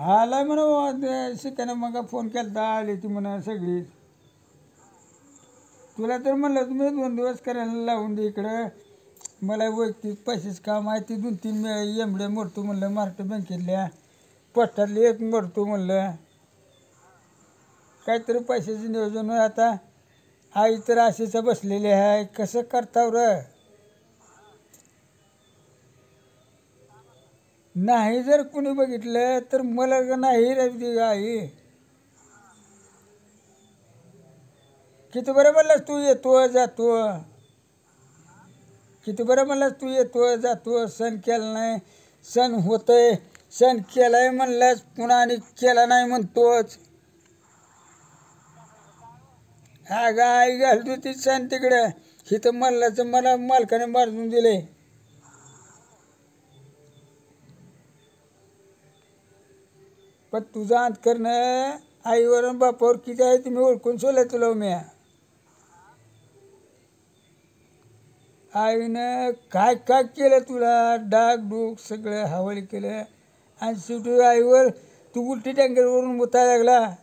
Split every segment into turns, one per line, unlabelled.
आला म्हणा शिकायला मग फोन केला आली ती म्हणा सगळी. तुला तर म्हणलं तुम्ही 2 दिवस करायला लावून दे इकडं. मला वैयक्तिक पैसेच काम आहे. ती 2-3 एमड्या मोडतो म्हणलं महाराष्ट्र बँकेतल्या. पोस्टातली एक मोडतो म्हणलं. काहीतरी पैशाचं नियोजन आता. आई तर अशीच बसलेली आहे. कसं करताव र. नाही जर कुणी बघितलं तर मला नाही रे आई. किती बरं म्हणलास तू येतो जातो. किती बरं म्हणलास तू येतो जातो. सण केला नाही. सण होतंय. सण केलाय म्हणलास पुन्हा आणि केला नाही म्हणतोच. हा गाय घालतो ती सण तिकडं. हिथं मल्लाचं मला मालकाने मारून दिले. पण तुझं अंतकरणं आईवर आणि बापावर किती आहे तुम्ही ओळखून सोडलं तुला मी. आईनं काय काय केलं तुला. डागडूक सगळं हवाली केलं. आणि शेवटी आईवर तू उलटी टँकरवरून मुतायला लागला.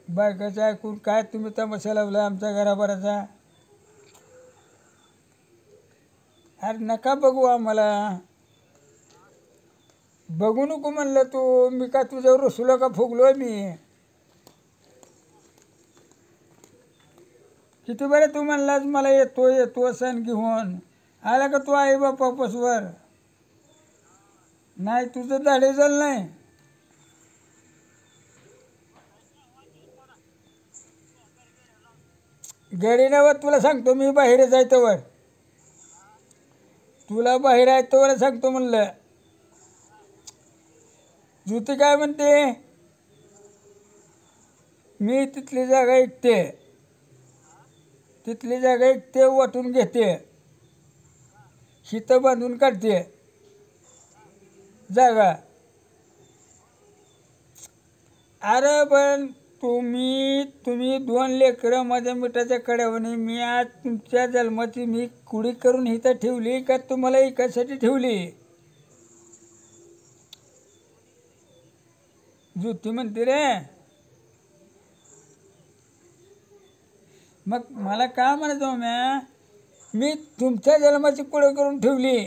बायकाचं ऐकून काय तुम्ही तमाशा लावला आमच्या घराभराचा. अरे नका बघू आम्हाला. बघू नको म्हणलं तू. मी का तुझ्यावर रसुला का फुगलो मी. किती बरं तू म्हणलास मला येतो येतो सण घेऊन. आला का तू आई बापापासवर. नाही तुझं धाडे झालं नाही. घरी नव्हत तुला सांगतो मी बाहेर जायतोवर. तुला बाहेर आहे तोवर सांगतो म्हणलं. जुती काय म्हणते. मी तिथली जागा ऐकते. तिथली जागा ऐकते वाटून घेते. शीतं बांधून काढते जागा. अरे पण तुम्ही 2 लेकरं माझ्या मिठाच्या कड्यावरनी. मी आज तुमच्या जन्माची मी कुडी करून इथं ठेवली का तुम्हाला एकासाठी ठेवली. जुती म्हणते रे. मग मला काय म्हणायचं मी तुमच्या जन्माची कुडी करून ठेवली.